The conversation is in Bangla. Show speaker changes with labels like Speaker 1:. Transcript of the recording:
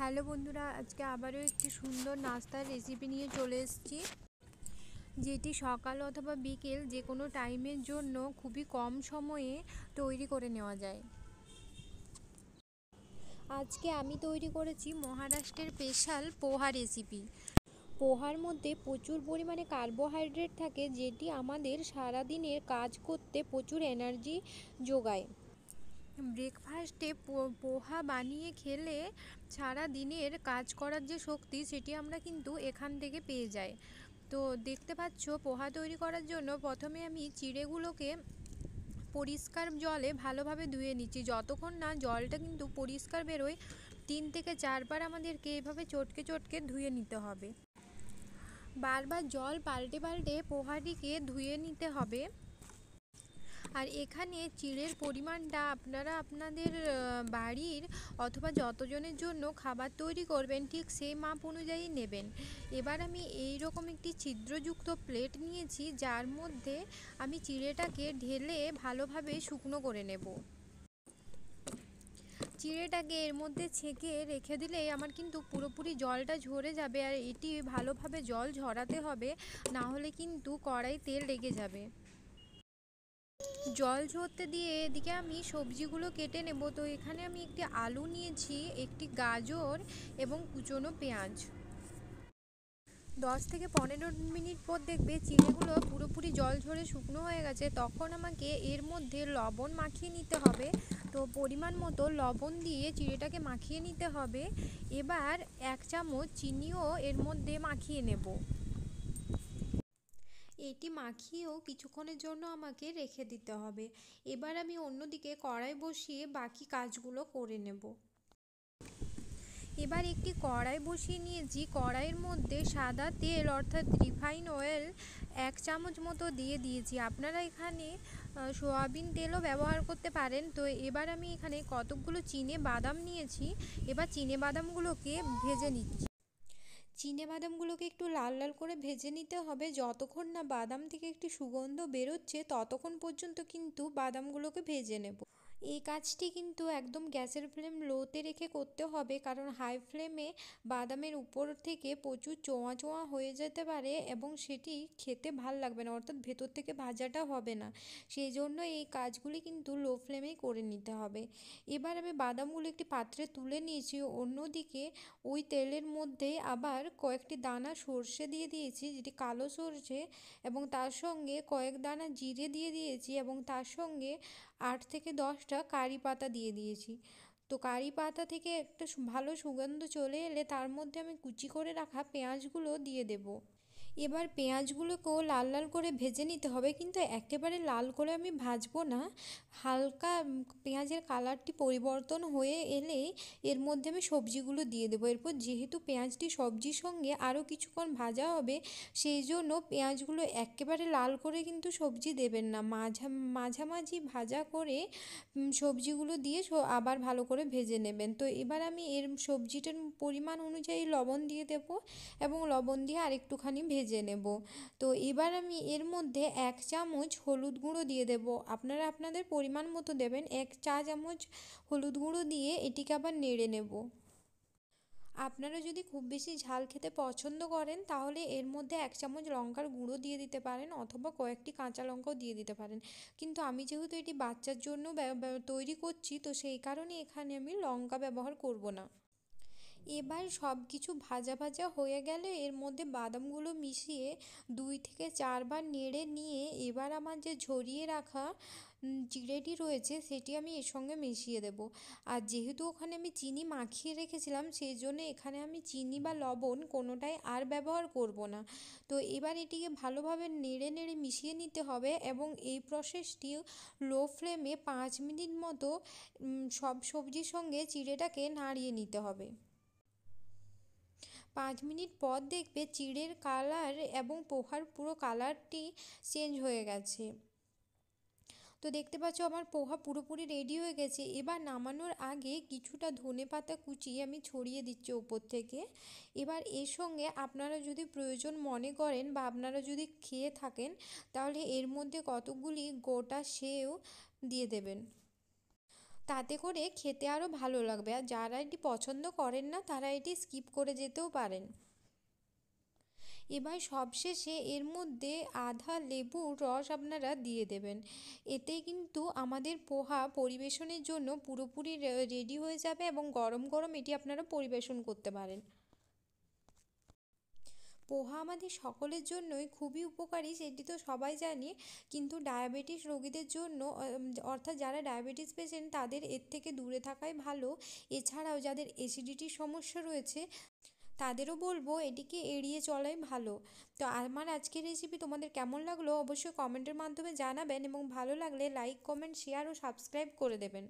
Speaker 1: হ্যালো বন্ধুরা, আজকে আবারও একটি সুন্দর নাস্তার রেসিপি নিয়ে চলে এসেছি, যেটি সকাল অথবা বিকেল যে কোনো টাইমের জন্য খুবই কম সময়ে তৈরি করে নেওয়া যায়। আজকে আমি তৈরি করেছি মহারাষ্ট্রের স্পেশাল পোহা রেসিপি। পোহার মধ্যে প্রচুর পরিমাণে কার্বোহাইড্রেট থাকে, যেটি আমাদের সারাদিনের কাজ করতে প্রচুর এনার্জি যোগায়। ব্রেকফাস্টে পোহা বানিয়ে খেলে সারা দিনের কাজ করার যে শক্তি সেটি আমরা কিন্তু এখান থেকে পেয়ে যাই। তো দেখতে পাচ্ছ, পোহা তৈরি করার জন্য প্রথমে আমি চিড়েগুলোকে পরিষ্কার জলে ভালোভাবে ধুয়ে নিচ্ছি। যতক্ষণ না জলটা কিন্তু পরিষ্কার বেরোয় 3 থেকে 4 বার আমাদেরকে এভাবে চটকে চটকে ধুয়ে নিতে হবে। বারবার জল পাল্টে পাল্টে পোহাটিকে ধুয়ে নিতে হবে। আর এখানে চিড়ের পরিমাণটা আপনারা আপনাদের বাড়ির অথবা যতজনের জন্য খাবার তৈরি করবেন ঠিক সেই মাপ অনুযায়ী নেবেন। এবার আমি এই রকম একটি ছিদ্রযুক্ত প্লেট নিয়েছি, যার মধ্যে আমি চিড়েটাকে ঢেলে ভালোভাবে শুকনো করে নেব। চিড়েটাকে এর মধ্যে ছেঁকে রেখে দিলেই আমার কিন্তু পুরোপুরি জলটা ঝরে যাবে। আর এটি ভালোভাবে জল ঝরাতে হবে, না হলে কিন্তু কড়াই তেল লেগে যাবে। জল ঝরতে দিয়ে এদিকে আমি সবজিগুলো কেটে নেব। তো এখানে আমি একটি আলু নিয়েছি, একটি গাজর এবং কুচনো পেঁয়াজ। 10 থেকে 15 মিনিট পর দেখবে চিড়েগুলো পুরোপুরি জল ঝরে শুকনো হয়ে গেছে। তখন আমাকে এর মধ্যে লবণ মাখিয়ে নিতে হবে। তো পরিমাণ মতো লবণ দিয়ে চিড়েটাকে মাখিয়ে নিতে হবে। এবার 1 চামচ চিনিও এর মধ্যে মাখিয়ে নেব। এটি মাখিয়েও কিছুক্ষণের জন্য আমাকে রেখে দিতে হবে। এবার আমি অন্যদিকে কড়াই বসিয়ে বাকি কাজগুলো করে নেব। এবার একটি কড়াই বসিয়ে নিয়েছি। কড়াইয়ের মধ্যে সাদা তেল অর্থাৎ রিফাইন অয়েল 1 চামচ মতো দিয়ে দিয়েছি। আপনারা এখানে সয়াবিন তেলও ব্যবহার করতে পারেন। তো এবার আমি এখানে কতকগুলো চিনে বাদাম নিয়েছি। এবার চিনে বাদামগুলোকে ভেজে নিচ্ছি। চিনে বাদামগুলোকে একটু লাল লাল করে ভেজে নিতে হবে। যতক্ষণ না বাদাম থেকে একটি সুগন্ধ বেরোচ্ছে ততক্ষণ পর্যন্ত কিন্তু বাদামগুলোকে ভেজে নেব। এই কাজটি কিন্তু একদম গ্যাসের ফ্লেম লোতে রেখে করতে হবে, কারণ হাই ফ্লেমে বাদামের উপর থেকে প্রচুর চোঁয়া চোঁয়া হয়ে যেতে পারে এবং সেটি খেতে ভাল লাগবে না, অর্থাৎ ভেতর থেকে ভাজাটা হবে না। সেই জন্য এই কাজগুলি কিন্তু লো ফ্লেমেই করে নিতে হবে। এবার আমি বাদামগুলো একটি পাত্রে তুলে নিয়েছি। অন্যদিকে ওই তেলের মধ্যে আবার কয়েকটি দানা সর্ষে দিয়ে দিয়েছি, যেটি কালো সর্ষে, এবং তার সঙ্গে কয়েক দানা জিরে দিয়ে দিয়েছি এবং তার সঙ্গে 8 থেকে 10টা কারি পাতা দিয়ে দিয়েছি। তো কারি পাতা থেকে একটা ভালো সুগন্ধ চলে এলে তার মধ্যে আমি কুচি করে রাখা পেঁয়াজগুলো দিয়ে দেব। এবার পেঁয়াজগুলোকেও লাল লাল করে ভেজে নিতে হবে, কিন্তু একেবারে লাল করে আমি ভাজবো না। হালকা পেঁয়াজের কালারটি পরিবর্তন হয়ে এলেই এর মধ্যে আমি সবজিগুলো দিয়ে দেবো। এরপর যেহেতু পেঁয়াজটি সবজির সঙ্গে আরও কিছুক্ষণ ভাজা হবে, সেই জন্য পেঁয়াজগুলো একেবারে লাল করে কিন্তু সবজি দেবেন না, মাঝামাঝি ভাজা করে সবজিগুলো দিয়ে আবার ভালো করে ভেজে নেবেন। তো এবার আমি এর সবজিটার পরিমাণ অনুযায়ী লবণ দিয়ে দেব এবং লবণ দিয়ে আরেকটুখানি ভেজে নেব। তো এবার আমি এর মধ্যে 1 চামচ হলুদ গুঁড়ো দিয়ে দেব। আপনারা আপনাদের পরিমাণ মতো দেবেন। 1 চা চামচ হলুদ গুঁড়ো দিয়ে এটিকে আবার নেড়ে নেব। আপনারা যদি খুব বেশি ঝাল খেতে পছন্দ করেন তাহলে এর মধ্যে 1 চামচ লঙ্কার গুঁড়ো দিয়ে দিতে পারেন, অথবা কয়েকটি কাঁচা লঙ্কাও দিয়ে দিতে পারেন। কিন্তু আমি যেহেতু এটি বাচ্চার জন্য তৈরি করছি, তো সেই কারণে এখানে আমি লঙ্কা ব্যবহার করব না। এবার সব কিছু ভাজা ভাজা হয়ে গেলে এর মধ্যে বাদামগুলো মিশিয়ে 2 থেকে 4 বার নেড়ে নিয়ে এবার আমার যে ঝরিয়ে রাখা চিড়েটি রয়েছে সেটি আমি এর সঙ্গে মিশিয়ে দেব। আর যেহেতু ওখানে আমি চিনি মাখিয়ে রেখেছিলাম, সেই জন্য এখানে আমি চিনি বা লবণ কোনোটাই আর ব্যবহার করব না। তো এবার এটিকে ভালোভাবে নেড়ে নেড়ে মিশিয়ে নিতে হবে এবং এই প্রসেসটি লো ফ্লেমে 5 মিনিট মতো সব সবজির সঙ্গে চিড়েটাকে নাড়িয়ে নিতে হবে। 5 মিনিট পর দেখবে চিড়ের কালার এবং পোহার পুরো কালারটি চেঞ্জ হয়ে গেছে। তো দেখতে পাচ্ছ আমার পোহা পুরোপুরি রেডি হয়ে গেছে। এবার নামানোর আগে কিছুটা ধনেপাতা কুচি আমি ছড়িয়ে দিচ্ছি ওপর থেকে। এবার এর সঙ্গে আপনারা যদি প্রয়োজন মনে করেন বা আপনারা যদি খেয়ে থাকেন, তাহলে এর মধ্যে কতকগুলি গোটা সেও দিয়ে দেবেন। তাতে করে খেতে আরও ভালো লাগবে। আর যারা এটি পছন্দ করেন না তারা এটি স্কিপ করে যেতেও পারেন। এবার সবশেষে এর মধ্যে আধা লেবুর রস আপনারা দিয়ে দেবেন। এতেই কিন্তু আমাদের পোহা পরিবেশনের জন্য পুরোপুরি রেডি হয়ে যাবে এবং গরম গরম এটি আপনারা পরিবেশন করতে পারেন। পোহা আমাদের সকলের জন্যই খুবই উপকারী, সেটি তো সবাই জানি, কিন্তু ডায়াবেটিস রোগীদের জন্য অর্থাৎ যারা ডায়াবেটিস পেশেন্ট তাদের এর থেকে দূরে থাকাই ভালো। এছাড়াও যাদের অ্যাসিডিটির সমস্যা রয়েছে তাদেরও বলবো এটিকে এড়িয়ে চলাই ভালো। তো আমার আজকের রেসিপি তোমাদের কেমন লাগলো অবশ্যই কমেন্টের মাধ্যমে জানাবেন এবং ভালো লাগলে লাইক, কমেন্ট, শেয়ার ও সাবস্ক্রাইব করে দেবেন।